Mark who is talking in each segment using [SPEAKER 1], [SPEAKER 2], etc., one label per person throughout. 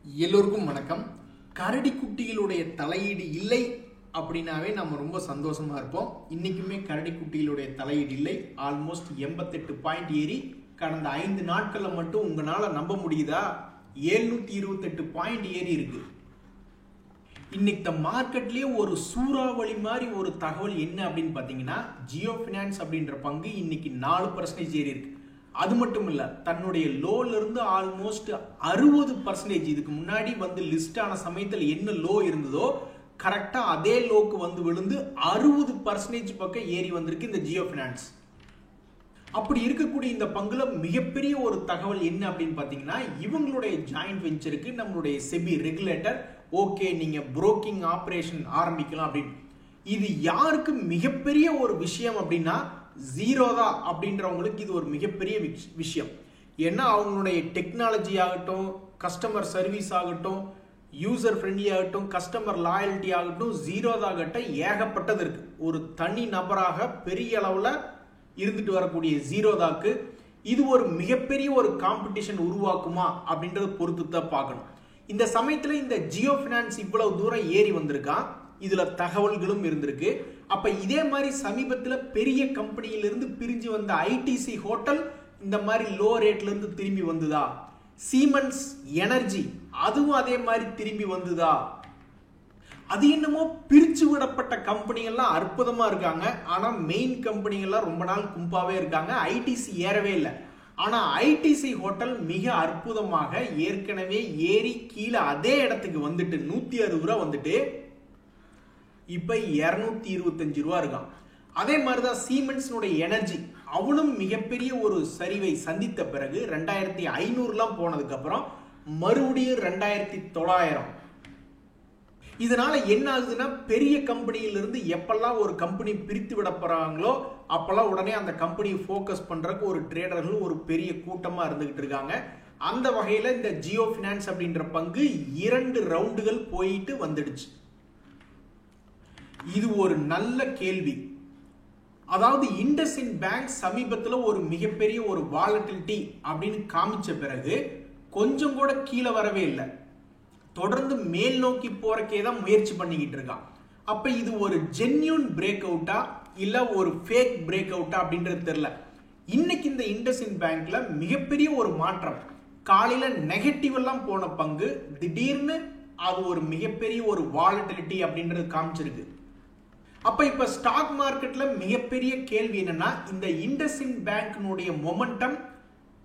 [SPEAKER 1] எல்லோருக்கும் வணக்கம். கரடி குட்டிகளுடைய தலையீடு இல்லை அப்படின்னாவே நம்ம ரொம்ப சந்தோஷமா இருப்போம். இன்னைக்குமே கரடி குட்டிகளுடைய தலையீடு இல்லை. ஆல்மோஸ்ட் 88 பாயிண்ட் ஏறி கடந்த 5 நாட்கள்ல மட்டும் உங்களால நம்ப முடியுதா 728 பாயிண்ட் ஏறி இருக்கு. இன்னைக்கு மார்க்கெட்லயே ஒரு சூறாவளி மாதிரி ஒரு தகவல் என்ன அப்படின்னு பாத்தீங்கன்னா, ஜியோ பினான்ஸ் அப்படின்ற பங்கு இன்னைக்கு 4% ஏறி இருக்கு. அது மட்டும் இல்ல, தன்னுடைய லோல இருந்து ஆல்மோஸ்ட் 60%, இதுக்கு முன்னாடி வந்து லிஸ்ட் ஆன சமயத்தில் என்ன லோ இருந்ததோ கரெக்டா அதே லோக்கு வந்து விழுந்து 60% பக்கம் ஏறி வந்திருக்கு இந்த ஜியோ பினான்ஸ். அப்படி இருக்கக்கூடிய இந்த பங்குல மிகப்பெரிய ஒரு தகவல் என்ன அப்படின்னு பாத்தீங்கன்னா, இவங்களுடைய ஜாயிண்ட் வெஞ்சருக்கு நம்மளுடைய செபி ரெகுலேட்டர் ஓகே நீங்க புரோக்கிங் ஆபரேஷன் ஆரம்பிக்கலாம் அப்படின்னு. இது யாருக்கு மிகப்பெரிய ஒரு விஷயம் அப்படின்னா, ஜீரோதா அப்படின்றவங்களுக்கு இது ஒரு மிகப்பெரிய விஷயம். ஏன்னா அவங்களுடைய டெக்னாலஜி ஆகட்டும், கஸ்டமர் சர்வீஸ் ஆகட்டும், யூசர் ஃப்ரெண்ட்லி ஆகட்டும், கஸ்டமர் லாயல்ட்டி ஆகட்டும், ஜீரோதா கிட்ட ஏகப்பட்டது இருக்கு. ஒரு தனி நபராக பெரிய அளவுல இருந்துட்டு வரக்கூடிய ஜீரோதாக்கு இது ஒரு மிகப்பெரிய ஒரு காம்படிஷன் உருவாக்குமா அப்படின்றத பொறுத்து தான் பார்க்கணும். இந்த சமயத்துல இந்த ஜியோ பினான்ஸ் இவ்வளவு தூரம் ஏறி வந்திருக்கான், இதுல தகவல்களும் இருந்திருக்கு. அப்ப இதே மாதிரி சமீபத்துல பெரிய கம்பெனியிலிருந்து பிரிஞ்சு வந்த ஐடிசி ஹோட்டல் இந்த மாதிரி லோ ரேட்ல இருந்து திரும்பி வந்துதா? சீமென்ஸ் எனர்ஜி அதுவும் அதே மாதிரி திரும்பி வந்துதா? அது என்னமோ பிரிச்சு விடப்பட்ட கம்பெனிகள்லாம் அற்புதமா இருக்காங்க, ஆனா மெயின் கம்பெனிகள்லாம் ரொம்ப நாள் கும்பாவே இருக்காங்க. ஐடிசி ஏறவே இல்லை. ஆனா ஐடிசி ஹோட்டல் மிக அற்புதமாக ஏற்கனவே ஏறி கீழே அதே இடத்துக்கு வந்துட்டு 160 ரூபா வந்துட்டு இப்ப 225 ரூபா இருக்கான். அதே மாதிரிதான் சீமென்ஸ் எனர்ஜி அவளும் மிகப்பெரிய ஒரு சரிவை சந்தித்த பிறகு 2500 போனதுக்கு அப்புறம் மறுபடியும் 2900. இதனால என்ன ஆகுதுன்னா, பெரிய கம்பெனியிலிருந்து எப்பெல்லாம் ஒரு கம்பெனி பிரித்து விட போறாங்களோ அப்பெல்லாம் உடனே அந்த கம்பெனியை போக்கஸ் பண்றதுக்கு ஒரு ட்ரேடர்கள் ஒரு பெரிய கூட்டமா இருந்துகிட்டு இருக்காங்க. அந்த வகையில இந்த ஜியோ பினான்ஸ் அப்படின்ற பங்கு 2 ரவுண்டுகள் போயிட்டு வந்துடுச்சு. இது ஒரு நல்ல கேள்வி. அதாவது இண்டஸ்இண்ட் பேங்க் சமீபத்தில் ஒரு மிகப்பெரிய ஒரு வாலட்டிலிட்டி அப்படின்னு காமிச்ச பிறகு கொஞ்சம் கூட கீழே வரவே இல்லை, தொடர்ந்து மேல் நோக்கி போறக்கே தான் முயற்சி பண்ணிக்கிட்டு இருக்கான். அப்ப இது ஒரு ஜென்யூன் பிரேக் அவுட்டா இல்ல ஒரு ஃபேக் பிரேக் அவுட்டா அப்படின்றது தெரியல. இன்னைக்கு இந்த இண்டஸ்இண்ட் பேங்க்ல மிகப்பெரிய ஒரு மாற்றம். காலையில நெகட்டிவ் எல்லாம் போன பங்கு திடீர்னு அது ஒரு மிகப்பெரிய ஒரு வாலட்டிலிட்டி அப்படின்றது காமிச்சிருக்கு. அப்ப இப்ப ஸ்டாக் மார்க்கெட்ல மிகப்பெரிய கேள்வி என்னன்னா, இந்த இண்டஸ்இண்ட் பேங்க்னுடைய மொமெண்டம்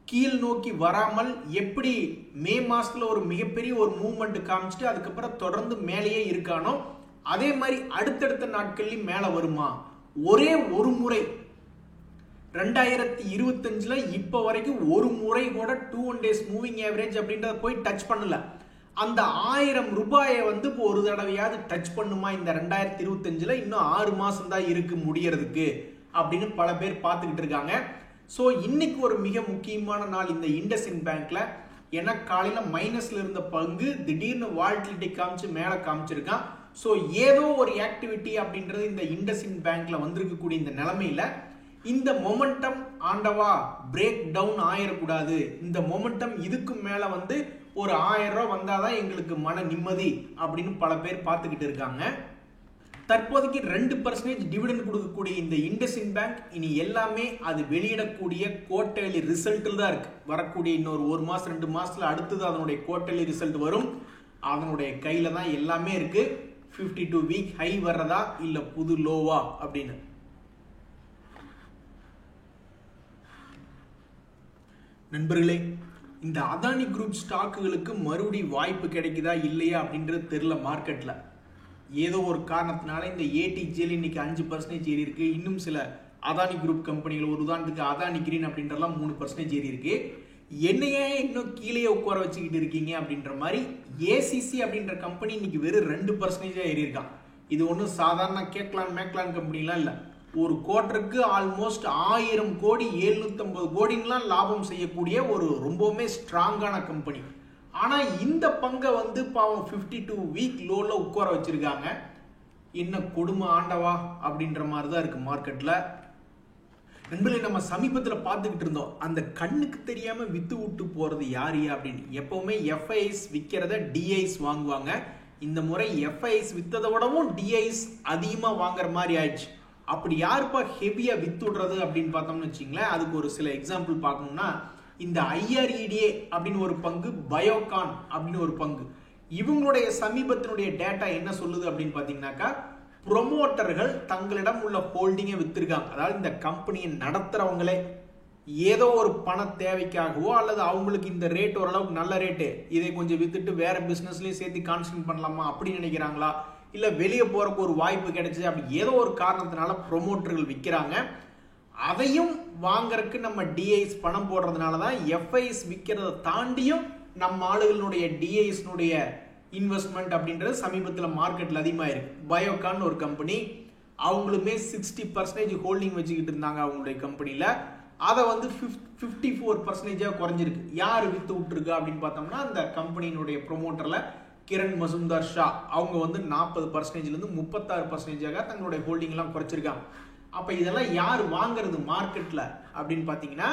[SPEAKER 1] கீழ் நோக்கி வராமல் எப்படி மே மாசத்துல ஒரு மிகப்பெரிய ஒரு மூவ்மெண்ட் காமிச்சிட்டு அதுக்கப்புறம் தொடர்ந்து மேலேயே இருக்கானோ அதே மாதிரி அடுத்தடுத்த நாட்கள்லயும் மேல வருமா? ஒரே ஒரு முறை 2025 இப்ப வரைக்கும் ஒரு முறை கூட 2 days மூவிங் ஆவரேஜ் அப்படின்றத போய் டச் பண்ணல. அந்த 1000 ரூபாயை வந்து ஒரு தடவையாவது டச் பண்ணுமா இந்த 2025? இன்னும் 6 மாசம் தான் இருக்கு முடியறதுக்கு அப்படின்னு பல பேர் பார்த்துக்கிட்டு இருக்காங்க. ஸோ இன்னைக்கு ஒரு மிக முக்கியமான நாள் இந்த இண்டஸ்இண்ட் பேங்க்ல. ஏன்னா காலையில மைனஸ்ல இருந்த பங்கு திடீர்னு வாலட்டிலிட்டி காமிச்சு மேல காமிச்சிருக்கான். ஸோ ஏதோ ஒரு ஆக்டிவிட்டி அப்படின்றது இந்த இண்டஸ்இண்ட் பேங்க்ல வந்திருக்கக்கூடிய இந்த நிலைமையில இந்த மொமெண்டம் ஆண்டவா பிரேக் டவுன் ஆயிடக்கூடாது. இந்த மொமெண்டம் இதுக்கு மேல வந்து ஒரு 1000 ரூபாய் வந்தாதான் எங்களுக்கு மன நிம்மதி அப்படின்னு பல பேர் பார்த்துக்கிட்டு இருக்காங்க. தற்போதைக்கு 2% டிவிடெண்ட் கொடுக்கக்கூடிய இந்த இண்டஸ்இண்ட் பேங்க் இனி எல்லாமே அது வெளியிடக்கூடிய குவார்ட்டர்லி ரிசல்ட்டில் தான் இருக்கு. வரக்கூடிய இன்னொரு 1 மாசம் 2 மாசத்துல அடுத்தது அதனுடைய குவார்ட்டர்லி ரிசல்ட் வரும். அதனுடைய கையில தான் எல்லாமே இருக்கு. 52 வீக் ஹை வர்றதா இல்ல புது லோவா அப்படின்னு. நண்பர்களே, இந்த அதானி குரூப் ஸ்டாக்குகளுக்கு மறுபடி வாய்ப்பு கிடைக்குதா இல்லையா அப்படின்றது தெரியல. மார்க்கெட்ல ஏதோ ஒரு காரணத்தினால இந்த ஏடிஜிஎல் இன்னைக்கு 5% ஏறி இருக்கு. இன்னும் சில அதானி குரூப் கம்பெனிகள், ஒரு உதாரணத்துக்கு அதானி கிரீன் அப்படின்றலாம் 3% ஏறி இருக்கு. என்னையே இன்னும் கீழே உட்கார வச்சுக்கிட்டு இருக்கீங்க அப்படின்ற மாதிரி ஏசிசி அப்படின்ற கம்பெனி இன்னைக்கு வெறும் 2% ஏறி இருக்கான். இது ஒன்றும் சாதாரண மேக்லான் கம்பெனிலாம் இல்லை. ஒரு குவார்டருக்கு ஆல்மோஸ்ட் 1000 கோடி 750 கோடிலாம் லாபம் செய்யக்கூடிய ஒரு ரொம்பவுமே ஸ்ட்ராங்கான கம்பெனி. ஆனா இந்த பங்கை வந்து பாவம் 52 வீக் லோல உட்கார வச்சிருக்காங்க. என்ன கொடுமை ஆண்டவா அப்படின்ற மாதிரி தான் இருக்கு மார்க்கெட்ல. நண்பர்களே, நம்ம சமீபத்தில் பார்த்துக்கிட்டு இருந்தோம் அந்த கண்ணுக்கு தெரியாம வித்து விட்டு போறது யாரு அப்படின்னு. எப்பவுமே எஃப்ஐஎஸ் விற்கிறத டிஐஸ் வாங்குவாங்க. இந்த முறை எஃப்ஐஎஸ் வித்ததை விடவும் டிஐஸ் அதிகமா வாங்குற மாதிரி ஆயிடுச்சு. அப்படி யாருப்பா ஹெவியா வித்து விடுறது அப்படின்னு பார்த்தோம்னு வச்சுங்களேன். அதுக்கு ஒரு சில எக்ஸாம்பிள் பார்க்கணும்னா, இந்த ஐஆர்இடிஏ அப்படின்னு ஒரு பங்கு, பயோகான் அப்படின்னு ஒரு பங்கு, இவங்களுடைய சமீபத்தினுடைய டேட்டா என்ன சொல்லுது அப்படின்னு பார்த்தீங்கன்னாக்கா, ப்ரொமோட்டர்கள் தங்களிடம் உள்ள ஹோல்டிங்கை வித்திருக்காங்க. அதாவது இந்த கம்பெனியை நடத்துறவங்களே ஏதோ ஒரு பண தேவைக்காகவோ அல்லது அவங்களுக்கு இந்த ரேட் ஓரளவுக்கு நல்ல ரேட்டு, இதை கொஞ்சம் வித்துட்டு வேற பிசினஸ்லயும் சேர்த்து கான்சன்ட்ரேட் பண்ணலாமா அப்படின்னு நினைக்கிறாங்களா, இல்ல வெளியே போறதுக்கு ஒரு வாய்ப்பு கிடைச்சது, அப்படி ஏதோ ஒரு காரணத்தினால ப்ரொமோட்டர்கள் விற்கிறாங்க. அதையும் வாங்கறதுக்கு நம்ம டிஐஸ் பணம் போடுறதுனால தான் எஃப்ஐஎஸ் விற்கிறத தாண்டியும் நம்ம ஆளுகளுடைய டிஐஸ்னுடைய இன்வெஸ்ட்மெண்ட் அப்படின்றது சமீபத்தில் மார்க்கெட்டில் அதிகமாக இருக்கு. பயோகான் ஒரு கம்பெனி, அவங்களுமே 60% ஹோல்டிங் வச்சுக்கிட்டு இருந்தாங்க அவங்களுடைய கம்பெனியில். அதை வந்து 54% குறைஞ்சிருக்கு. யார் வித்து விட்டுருக்கு அப்படின்னு பார்த்தோம்னா, அந்த கம்பெனியினுடைய ப்ரொமோட்டரில் கிரண் மசும்தார் ஷா, அவங்க வந்து 40%லேருந்து 36% தங்களுடைய ஹோல்டிங்லாம் குறைச்சிருக்காங்க. அப்போ இதெல்லாம் யார் வாங்குறது மார்க்கெட்டில் அப்படின்னு பார்த்தீங்கன்னா,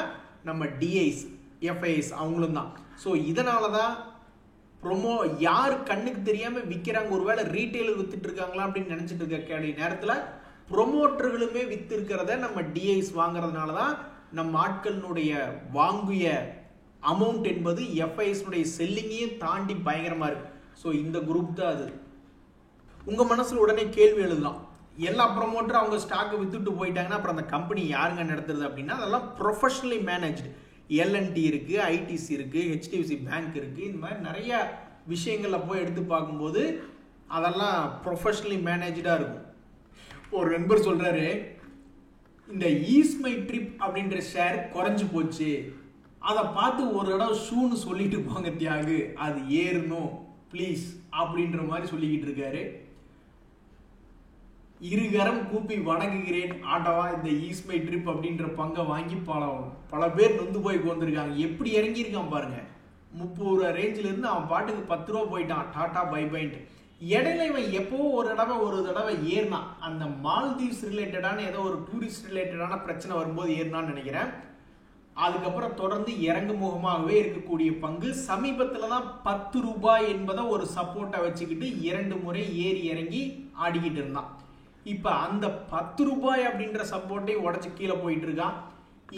[SPEAKER 1] நம்ம டிஐஸ் எஃப்ஐஎஸ் அவங்களும் தான். ஸோ இதனால தான் யார் கண்ணுக்கு தெரியாம விற்கிறாங்க, ஒருவேளை ரீட்டைலர் வித்துட்டு இருக்காங்களா அப்படின்னு நினைச்சிட்டு இருக்க நேரத்தில் ப்ரொமோட்டர்களுமே வித்து இருக்கிறத நம்ம டிஐஸ் வாங்குறதுனால தான் நம்ம ஆட்களினுடைய வாங்கிய அமௌண்ட் என்பது எஃப்ஐஎஸ் செல்லிங்கையும் தாண்டி பயங்கரமா இருக்கு. ஸோ இந்த குரூப் தான் அது. உங்க மனசுல உடனே கேள்வி எழுதலாம், எல்லா ப்ரொமோட்டரும் அவங்க ஸ்டாக்கை வித்துட்டு போயிட்டாங்கன்னா அப்புறம் அந்த கம்பெனி யாருங்க நடத்துறது அப்படின்னா, அதெல்லாம் ப்ரொஃபஷனலி மேனேஜ்டு. எல்என்டி இருக்கு, ஐடிசி இருக்கு, ஹெச்டிஎஃப்சி பேங்க் இருக்கு. இந்த மாதிரி நிறைய விஷயங்கள்ல போய் எடுத்து பார்க்கும்போது அதெல்லாம் ப்ரொஃபஷனலி மேனேஜா இருக்கும். ஒரு நண்பர் சொல்றாரு, இந்த ஈஸ் மை ட்ரிப் அப்படின்ற ஷேர் குறைஞ்சு போச்சு, அதை பார்த்து ஒரு இடம் ஷூன்னு சொல்லிட்டு போங்க தியாகு, அது ஏறணும் ப்ளீஸ் அப்படின்ற மாதிரி சொல்லிக்கிட்டு இருக்காரு. இருகரம் கூப்பி வணங்குகிறேன் ஆட்டவா, இந்த ஈஸ்மை ட்ரிப் அப்படின்ற பங்கை வாங்கி பல பேர் நொந்து போய் வந்திருக்காங்க. எப்படி இறங்கியிருக்கான் பாருங்க. 30 ரூபா ரேஞ்சில இருந்து அவன் பாட்டுக்கு 10 ரூபா போயிட்டான், டாடா பை பைன்ட்டு. இடையில இவன் எப்போ ஒரு தடவை ஏறினான், அந்த மால்தீவ்ஸ் ரிலேட்டடான ஏதோ ஒரு டூரிஸ்ட் ரிலேட்டடான பிரச்சனை வரும்போது ஏறினான்னு நினைக்கிறேன். அதுக்கப்புறம் தொடர்ந்து இறங்கு முகமாகவே இருக்கக்கூடிய பங்கு. சமீபத்துல தான் 10 ரூபாய் என்பதை ஒரு சப்போர்ட்டை வச்சுக்கிட்டு 2 முறை ஏறி இறங்கி ஆடிக்கிட்டு இருந்தான். இப்ப அந்த 10 ரூபாய் அப்படின்ற சப்போர்ட்டை உடச்சு கீழே போயிட்டு இருக்கான்.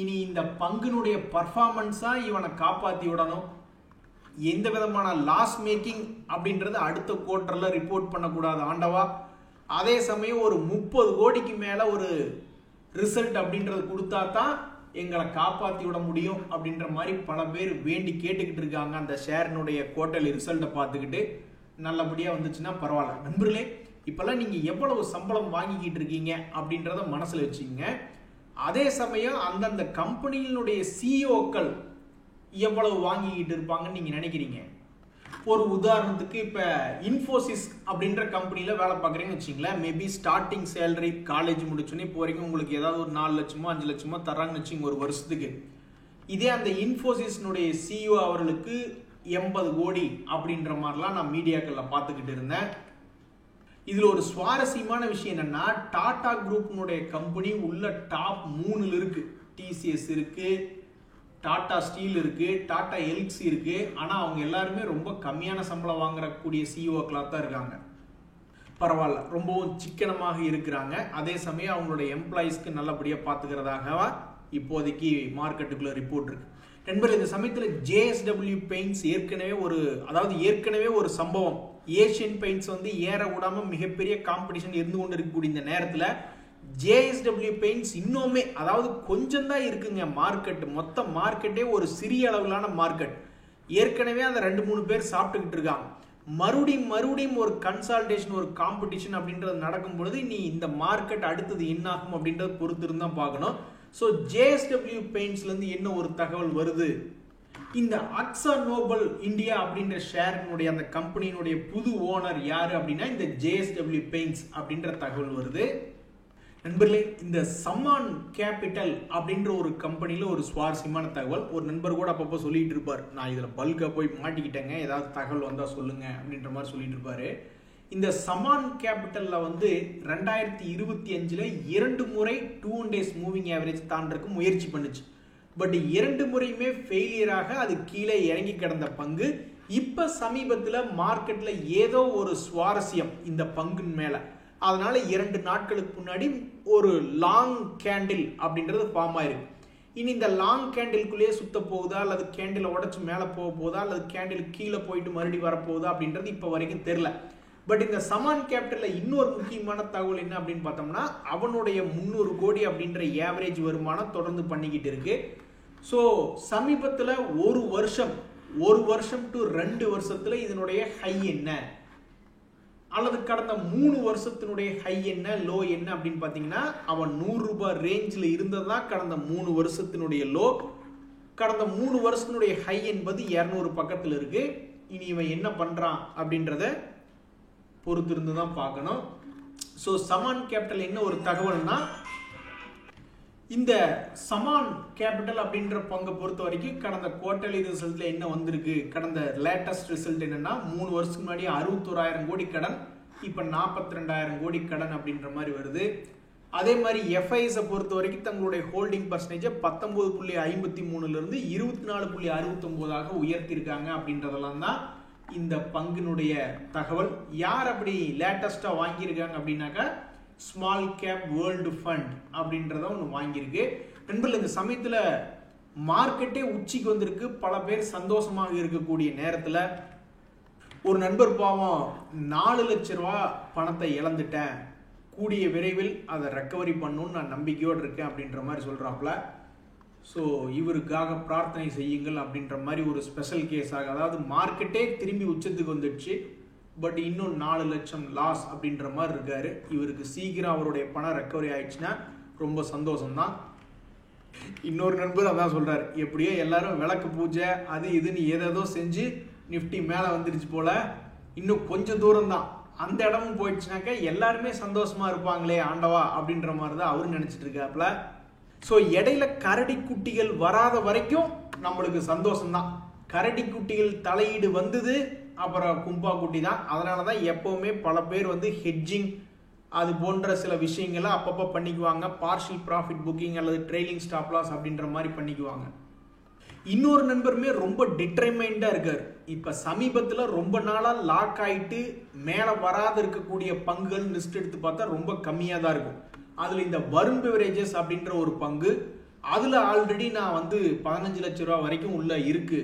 [SPEAKER 1] இனி இந்த பங்குனுடைய பர்ஃபார்மன்ஸா இவனை காப்பாத்தி விடணும். எந்த விதமான லாஸ் மேக்கிங் அப்படின்றது அடுத்த குவார்டர்ல ரிப்போர்ட் பண்ணக்கூடாது ஆண்டவா. அதே சமயம் ஒரு 30 கோடிக்கு மேல ஒரு ரிசல்ட் அப்படின்றது கொடுத்தா தான் எங்களை காப்பாத்தி விட முடியும் அப்படின்ற மாதிரி பல பேர் வேண்டி கேட்டுக்கிட்டு இருக்காங்க. அந்த ஷேரினுடைய குவார்டர்லி ரிசல்ட்டை பார்த்துக்கிட்டு நல்லபடியா வந்துச்சுன்னா பரவாயில்ல. நண்பர்களே, இப்பெல்லாம் நீங்க எவ்வளவு சம்பளம் வாங்கிக்கிட்டு இருக்கீங்க அப்படின்றத மனசுல வச்சுக்கோங்க. அதே சமயம் அந்தந்த கம்பெனிகளுடைய சிஇஓக்கள் எவ்வளவு வாங்கிக்கிட்டு இருப்பாங்கன்னு நீங்க நினைக்கிறீங்க? ஒரு உதாரணத்துக்கு இப்ப இன்ஃபோசிஸ் அப்படின்ற கம்பெனில வேலை பார்க்குறீங்கன்னு வச்சுங்களேன். மேபி ஸ்டார்டிங் சேலரி காலேஜ் முடிச்சோன்னே இப்போ வரைக்கும் உங்களுக்கு ஏதாவது ஒரு 4 லட்சமோ 5 லட்சமோ தராங்கன்னு வச்சுங்க ஒரு வருஷத்துக்கு. இதே அந்த இன்ஃபோசிஸ்னுடைய சிஇஓ அவர்களுக்கு 80 கோடி அப்படின்ற மாதிரிலாம் நான் மீடியாக்கள்ல பார்த்துக்கிட்டு இருந்தேன். இதுல ஒரு சுவாரஸ்யமான விஷயம் என்னன்னா, டாடா குரூப்னுடைய கம்பெனி உள்ள டாப் 3 இருக்கு. டிசிஎஸ் இருக்கு, டாடா ஸ்டீல் இருக்கு, டாடா எல்க்ஸி இருக்கு. ஆனா அவங்க எல்லாருமே ரொம்ப கம்மியான சம்பளம் வாங்கக்கூடிய சிஇஓக்களாக தான் இருக்காங்க. பரவாயில்ல, ரொம்பவும் சிக்கனமாக இருக்கிறாங்க. அதே சமயம் அவங்களுடைய எம்ப்ளாயிஸ்க்கு நல்லபடியா பாத்துக்கிறதாக இப்போதைக்கு மார்க்கெட்டுக்குள்ள ரிப்போர்ட் இருக்கு. நண்பர்கள், இந்த சமயத்தில் ஜேஎஸ்டபிள்யூ பெயிண்ட்ஸ் ஏற்கனவே ஒரு சம்பவம். ஏஷியன் பெயிண்ட்ஸ் வந்து ஏற விடாம மிகப்பெரிய காம்படிஷன் இருந்து கொண்டு இருக்கக்கூடிய இந்த நேரத்தில் ஜேஎஸ்டபிள்யூ பெயிண்ட்ஸ் இன்னுமே கொஞ்சம் தான் இருக்குங்க மார்க்கெட். மொத்த மார்க்கெட்டே ஒரு சிறிய அளவிலான மார்க்கெட். ஏற்கனவே அந்த 2-3 பேர் சாப்பிட்டுக்கிட்டு இருக்காங்க. மறுபடியும் ஒரு கன்சால்டேஷன், ஒரு காம்படிஷன் அப்படின்றது நடக்கும் பொழுது நீ இந்த மார்க்கெட் அடுத்தது என்ன ஆகும் அப்படின்றத பொறுத்து இருந்தா பார்க்கணும். ஸோ ஜேஎஸ்டபிள்யூ பெயிண்ட்ஸ்ல இருந்து என்ன ஒரு தகவல் வருது, இந்த அக்ஸா நோபல் இந்தியா அப்படின்ற ஷேரினுடைய அந்த கம்பெனியினுடைய புது ஓனர் யாரு அப்படின்னா இந்த ஜேஎஸ்டபிள்யூ பெயிண்ட்ஸ் அப்படின்ற தகவல் வருது. நண்பர்களே, இந்த சம்மான் கேபிட்டல் அப்படின்ற ஒரு கம்பெனில ஒரு சுவாரஸ்யமான தகவல். ஒரு நண்பர் கூட அப்பப்போ சொல்லிட்டு இருப்பார், நான் இதுல பல்கா போய் மாட்டிக்கிட்டேங்க, ஏதாவது தகவல் வந்தா சொல்லுங்க அப்படின்ற மாதிரி சொல்லிட்டு இருப்பாரு. இந்த சமான் கேபிட்டல்ல வந்து 2025ல் 2 முறை 2 days மூவிங் ஆவரேஜ் தாண்டறதுக்கு முயற்சி பண்ணுச்சு. பட் 2 முறையுமே ஃபெயிலியராக அது கீழே இறங்கி கிடந்த பங்கு இப்ப சமீபத்தில் மார்க்கெட்ல ஏதோ ஒரு சுவாரஸ்யம் இந்த பங்கின் மேல. அதனால 2 நாட்களுக்கு முன்னாடி ஒரு லாங் கேண்டில் அப்படின்றது ஃபார்ம் ஆயிருக்கு. இனி இந்த லாங் கேண்டிலுக்குள்ளேயே சுத்த போகுதா, அல்லது கேண்டில் உடச்சு மேலே போக போகுதா, அல்லது கேண்டில் கீழே போயிட்டு மறுபடியும் வரப்போகுதா அப்படின்றது இப்போ வரைக்கும் தெரியல. பட் இந்த சமான் கேபிட்டலில் இன்னொரு முக்கியமான தகவல் என்ன அப்படின்னு பார்த்தோம்னா, அவனுடைய 300 கோடி அப்படின்ற ஏவரேஜ் வருமானம் தொடர்ந்து பண்ணிக்கிட்டு இருக்கு. ஸோ சமீபத்தில் ஒரு வருஷம் டு 2 வருஷத்துல இதனுடைய ஹை என்ன, அல்லது கடந்த 3 வருஷத்தினுடைய ஹை என்ன, லோ என்ன அப்படின்னு பார்த்தீங்கன்னா, அவன் 100 ரூபாய் ரேஞ்சில் இருந்ததுதான் கடந்த 3 வருஷத்தினுடைய லோ. கடந்த 3 வருஷத்தினுடைய ஹை என்பது 200 பக்கத்தில் இருக்கு. இனி இவன் என்ன பண்றான் அப்படின்றத பொறுத்திருந்து தான் பார்க்கணும். ஸோ சமான் கேபிட்டல் என்ன ஒரு தகவல்னா, இந்த சமான் கேபிட்டல் அப்படின்ற பங்கை பொறுத்த வரைக்கும் கடந்த குவார்டர்லி ரிசல்ட்ல என்ன வந்திருக்கு, கடந்த லேட்டஸ்ட் ரிசல்ட் என்னன்னா 3 வருஷத்துக்கு முன்னாடி 61,000 கோடி கடன், இப்ப 42,000 கோடி கடன் அப்படின்ற மாதிரி வருது. அதே மாதிரி எஃப்ஐஎஸ் பொறுத்த வரைக்கும் தங்களுடைய ஹோல்டிங் பர்சன்டேஜை 19.53 இருந்து 24.69 உயர்த்திருக்காங்க அப்படின்றதெல்லாம் தான் இந்த பங்கினுடைய தகவல். யார் அப்படி லேட்டஸ்டா வாங்கியிருக்காங்க அப்படின்னாக்கா, ஸ்மால் கேப் வேர்ல்டு ஃபண்ட் அப்படின்றத ஒன்று வாங்கியிருக்கு. நண்பர்கள், இந்த சமயத்தில் மார்க்கெட்டே உச்சிக்கு வந்திருக்கு. பல பேர் சந்தோஷமாக இருக்கக்கூடிய நேரத்தில் ஒரு நண்பர் பாவம் 4 லட்ச ரூபா பணத்தை இழந்துட்டேன், கூடிய விரைவில் அதை ரெக்கவரி பண்ணணும்னு நான் நம்பிக்கையோடு இருக்கேன் அப்படின்ற மாதிரி சொல்கிறாப்புல. ஸோ இவருக்காக பிரார்த்தனை செய்யுங்கள் அப்படின்ற மாதிரி ஒரு ஸ்பெஷல் கேஸாக, அதாவது மார்க்கெட்டே திரும்பி உச்சத்துக்கு வந்துடுச்சு, பட் இன்னும் 4 லட்சம் லாஸ் அப்படின்ற மாதிரி இருக்காரு. இவருக்கு சீக்கிரம் அவருடைய பணம் ரெக்கவரி ஆயிடுச்சுன்னா ரொம்ப சந்தோஷம்தான். இன்னொரு நண்பர் அதான் சொல்றாரு, எப்படியோ எல்லாரும் விளக்கு பூஜை அது இதுன்னு ஏதேதோ செஞ்சு நிஃப்டி மேலே வந்துருச்சு போல, இன்னும் கொஞ்சம் தூரம் தான், அந்த இடமும் போயிடுச்சுனாக்க எல்லாருமே சந்தோஷமா இருப்பாங்களே ஆண்டவா அப்படின்ற மாதிரி தான் அவரு நினைச்சிட்டு இருக்காப்ல. ஸோ இடையில கரடி குட்டிகள் வராத வரைக்கும் நம்மளுக்கு சந்தோஷம்தான். கரடி குட்டிகள் தலையீடு வந்தது, அப்புறம் கும்பா குட்டி தான். அதனால தான் எப்பவுமே பல பேர் வந்து ஹெட்ஜிங் அது போன்ற சில விஷயங்களை அப்பப்போ பண்ணிக்குவாங்க. பார்ஷியல் ப்ராஃபிட் புக்கிங் அல்லது ட்ரெயிலிங் ஸ்டாப் லாஸ் அப்படின்ற மாதிரி பண்ணிக்குவாங்க. இன்னொரு நண்பருமே ரொம்ப டிட்டர்மைண்டா இருக்காரு. இப்ப சமீபத்தில் ரொம்ப நாளா லாக் ஆயிட்டு மேல வராது இருக்கக்கூடிய பங்குகள் லிஸ்ட் எடுத்து பார்த்தா ரொம்ப கம்மியா தான் இருக்கும். அதுல இந்த வருண் பெவரேஜஸ் அப்படின்ற ஒரு பங்கு, அதுல ஆல்ரெடி நான் வந்து 15 லட்சம் ரூபாய் வரைக்கும் உள்ள இருக்கு.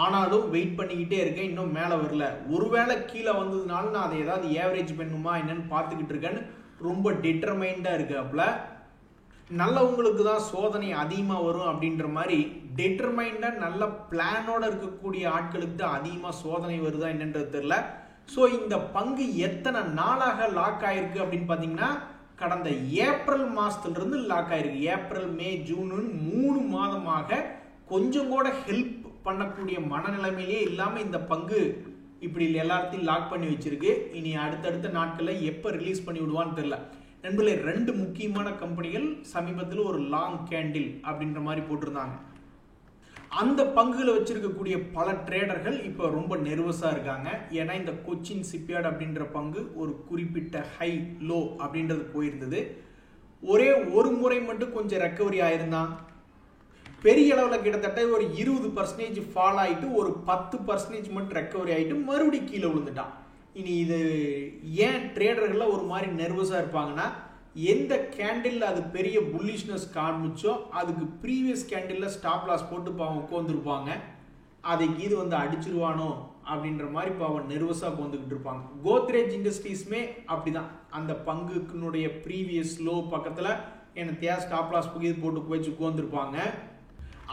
[SPEAKER 1] ஆனாலும் வெயிட் பண்ணிக்கிட்டே இருக்கேன், இன்னும் மேலே வரல. ஒருவேளை கீழே வந்ததுனால நான் அதை ஏதாவது ஏவரேஜ் பண்ணுமா என்னன்னு பார்த்துக்கிட்டு இருக்கேன்னு ரொம்ப டிட்டர்மைண்டாக இருக்காப்புல. நல்லவங்களுக்கு தான் சோதனை அதிகமாக வரும் அப்படின்ற மாதிரி டிட்டர்மைண்டாக நல்ல பிளானோட இருக்கக்கூடிய ஆட்களுக்கு தான் அதிகமாக சோதனை வருதா என்னன்றது தெரியல. ஸோ இந்த பங்கு எத்தனை நாளாக லாக் ஆயிருக்கு அப்படின்னு பார்த்தீங்கன்னா, கடந்த ஏப்ரல் மாசத்திலிருந்து லாக் ஆயிருக்கு. ஏப்ரல், மே, ஜூன் 3 மாதமாக கொஞ்சம் கூட ஹெல்ப் பண்ணக்கூடிய மனநிலைமையிலே இல்லாம இந்த பங்கு இப்படி எல்லாத்தையும் லாக் பண்ணி வச்சிருக்கு. இனி அடுத்தடுத்த நாட்களில் எப்ப ரிலீஸ் பண்ணி விடுவான்னு தெரியல. நண்பர்களே, 2 முக்கியமான கம்பெனிகள் சமீபத்தில் ஒரு லாங் கேண்டில் அப்படின்ற மாதிரி போட்டிருந்தாங்க. அந்த பங்குகளை வச்சிருக்கக்கூடிய பல ட்ரேடர்கள் இப்போ ரொம்ப நெர்வஸா இருக்காங்க. ஏன்னா இந்த கொச்சின் ஷிப்யார்ட் அப்படின்ற பங்கு ஒரு குறிப்பிட்ட ஹை லோ அப்படின்றது போயிருந்தது. ஒரே ஒரு முறை மட்டும் கொஞ்சம் ரெக்கவரி ஆயிருந்தான். பெரிய அளவில் கிட்டத்தட்ட ஒரு 20% ஃபால் ஆகிட்டு ஒரு 10% மட்டும் ரெக்கவரி ஆகிட்டு மறுபடியும் கீழே விழுந்துட்டான். இனி இது ஏன் ட்ரேடர்கள் ஒரு மாதிரி நெர்வஸாக இருப்பாங்கன்னா, எந்த கேண்டில் அது பெரிய புல்லிஷ்னஸ் காமிச்சோ அதுக்கு ப்ரீவியஸ் கேண்டில் ஸ்டாப் லாஸ் போட்டு பாவம் உட்காந்துருப்பாங்க. அதை இது வந்து அடிச்சிருவானோ அப்படின்ற மாதிரி பாவம் நெர்வஸாக உட்காந்துக்கிட்டு இருப்பாங்க. கோத்ரேஜ் இண்டஸ்ட்ரீஸ்மே அப்படிதான். அந்த பங்குனுடைய ப்ரீவியஸ் லோ பக்கத்தில் என்ன ஸ்டாப் லாஸ் போட்டு போய் உட்காந்துருப்பாங்க.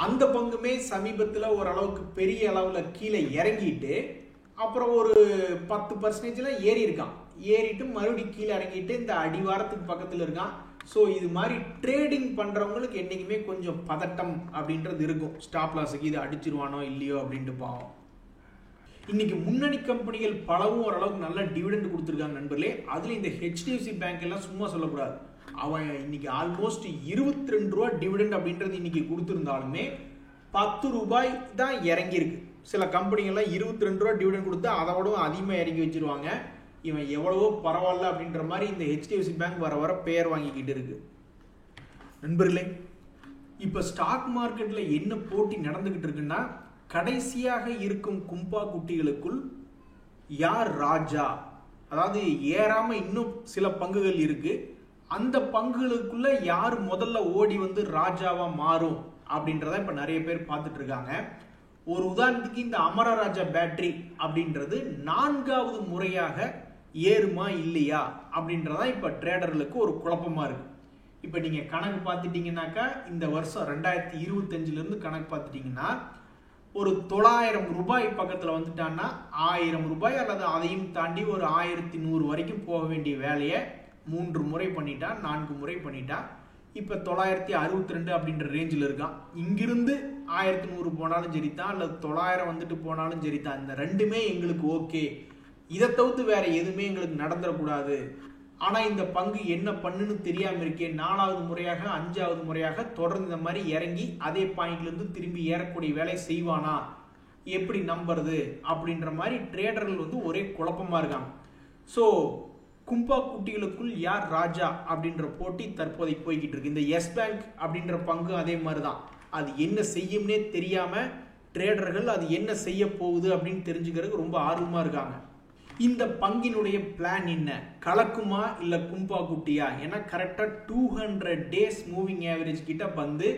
[SPEAKER 1] அந்த பங்குமே சமீபத்தில் ஓரளவுக்கு பெரிய அளவில் கீழே இறங்கிட்டு அப்புறம் ஒரு 10% ஏறி இருக்கான். ஏறிட்டு மறுபடியும் கீழே இறங்கிட்டு இந்த அடிவாரத்துக்கு பக்கத்தில் இருக்கான். ஸோ இது மாதிரி ட்ரேடிங் பண்ணுறவங்களுக்கு என்றைக்குமே கொஞ்சம் பதட்டம் அப்படின்றது இருக்கும். ஸ்டாப் லாஸுக்கு இது அடிச்சிருவானோ இல்லையோ அப்படின்ட்டு பாவம். இன்னைக்கு முன்னணி கம்பெனிகள் பலவும் ஓரளவுக்கு நல்ல டிவிடெண்ட் கொடுத்துருக்காங்க நண்பர்களே. அதில் இந்த ஹெச்டிஎஃப்சி பேங்க் எல்லாம் சும்மா சொல்லக்கூடாது. அவன் இன்னைக்கு ஆல்மோஸ்ட் 22 ரூபா டிவிடெண்ட் அப்படின்றது இன்னைக்கு கொடுத்துருந்தாலுமே 10 ரூபாய் தான் இறங்கியிருக்கு. சில கம்பெனிகள்லாம் 22 ரூபா டிவிடெண்ட் கொடுத்து அதை விட அதிகமாக இறங்கி வச்சிருவாங்க. இவன் எவ்வளவோ பரவாயில்ல அப்படின்ற மாதிரி இந்த ஹெச்டிஎஃப்சி பேங்க் வர வர பெயர் வாங்கிக்கிட்டு இருக்கு. நண்பர்களே, இப்போ ஸ்டாக் மார்க்கெட்ல என்ன போட்டி நடந்துகிட்டு இருக்குன்னா, கடைசியாக இருக்கும் கும்பா குட்டிகளுக்குள் யார் ராஜா, அதாவது ஏறாம இன்னும் சில பங்குகள் இருக்கு, அந்த பங்குகளுக்குள்ள யார் முதல்ல ஓடி வந்து ராஜாவா மாறும் அப்படின்றத இப்ப நிறைய பேர் பார்த்துட்டு இருக்காங்க. ஒரு உதாரணத்துக்கு இந்த அமரராஜா பேட்டரி அப்படின்றது 4வது முறையாக ஏறுமா இல்லையா அப்படின்றதா இப்ப ட்ரேடர்களுக்கு ஒரு குழப்பமா இருக்கு. இப்ப நீங்க கணக்கு பார்த்துட்டீங்கன்னாக்கா, இந்த வருஷம் 2025 இருந்து கணக்கு பார்த்துட்டீங்கன்னா ஒரு 900 ரூபாய் பக்கத்துல வந்துட்டான்னா 1000 ரூபாய் அல்லது அதையும் தாண்டி ஒரு 1100 வரைக்கும் போக வேண்டிய வேலையை 3 முறை பண்ணிட்டா, 4 முறை பண்ணிட்டா, இப்ப 962 அப்படின்ற ரேஞ்சில் இருக்கான். இங்கிருந்து 1100 போனாலும் சரிதான், அல்லது 900 வந்துட்டு போனாலும் சரிதான், இந்த ரெண்டுமே எங்களுக்கு ஓகே, இதை தவிர்த்து வேற எதுவுமே எங்களுக்கு நடந்துடக்கூடாது. ஆனா இந்த பங்கு என்ன பண்ணுன்னு தெரியாம இருக்கே, 4வது முறையாக 5வது முறையாக தொடர்ந்து இந்த மாதிரி இறங்கி அதே பாயிண்ட்ல இருந்து திரும்பி ஏறக்கூடிய வேலை செய்வானா, எப்படி நம்புறது அப்படின்ற மாதிரி ட்ரேடர்கள் வந்து ஒரே குழப்பமா இருக்காங்க. ஸோ கும்பா குட்டிகளுக்குள் யார் ராஜா அப்படின்ற போட்டி தற்போதைக்கு போய்கிட்டு இருக்கு. இந்த எஸ் பேங்க் அப்படின்ற பங்கு அதே மாதிரிதான். அது என்ன செய்யும்னே தெரியாம ட்ரேடர்கள் அது என்ன செய்ய போகுது அப்படின்னு தெரிஞ்சுக்கிறதுக்கு ரொம்ப ஆர்வமா இருக்காங்க. இந்த பங்கினுடைய பிளான் என்ன, கலக்குமா இல்ல கும்பா குட்டியா? ஏன்னா கரெக்டா 200 டேஸ் மூவிங் ஆவரேஜ் கிட்ட வந்து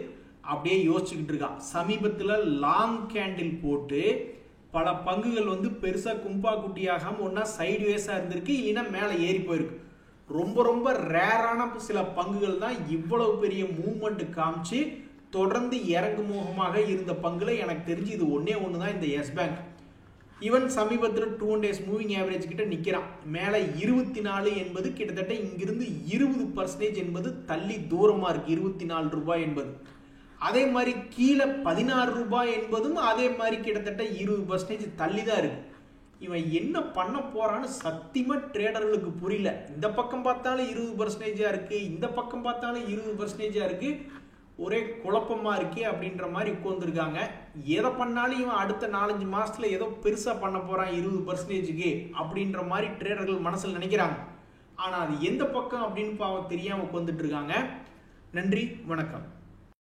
[SPEAKER 1] அப்படியே யோசிச்சுக்கிட்டு இருக்கா. சமீபத்துல லாங் கேண்டில் போட்டு பல பங்குகள் வந்து பெருசா கும்பா குட்டியாகாம ஒன்னா சைட்வேஸா இருந்திருக்கு, இல்லைன்னா மேல ஏறி போயிருக்கு. ரொம்ப ரொம்ப ரேரான சில பங்குகள் தான் இவ்வளவு பெரிய மூவ்மெண்ட் காமிச்சு தொடர்ந்து இறங்கு முகமாக இருந்த பங்குல எனக்கு தெரிஞ்சு இது ஒன்னே ஒண்ணுதான், இந்த எஸ் பேங்க். ஈவன் சமீபத்தில் 2 டேஸ் மூவிங் ஆவரேஜ் கிட்ட நிக்கிறான். மேல 24 என்பது கிட்டத்தட்ட இங்கிருந்து 20% என்பது தள்ளி தூரமா இருக்கு, 24 ரூபாய் என்பது. அதே மாதிரி கீழே 16 ரூபாய் என்பதும் அதே மாதிரி கிட்டத்தட்ட 20% தள்ளி தான் இருக்கு. இவன் என்ன பண்ண போறான்னு சத்தியமா ட்ரேடர்களுக்கு புரியல. இந்த பக்கம் பார்த்தாலும் 20% இருக்கு, இந்த பக்கம் பார்த்தாலும் 20% இருக்கு, ஒரே குழப்பமா இருக்கே அப்படின்ற மாதிரி உட்கார்ந்துருக்காங்க. எதை பண்ணாலும் இவன் அடுத்த 4-5 மாசத்துல ஏதோ பெருசா பண்ண போறான் 20%க்கு அப்படின்ற மாதிரி ட்ரேடர்கள் மனசுல நினைக்கிறாங்க. ஆனா அது எந்த பக்கம் அப்படின்னு தெரியாம உட்கார்ந்துட்டு இருக்காங்க. நன்றி, வணக்கம்.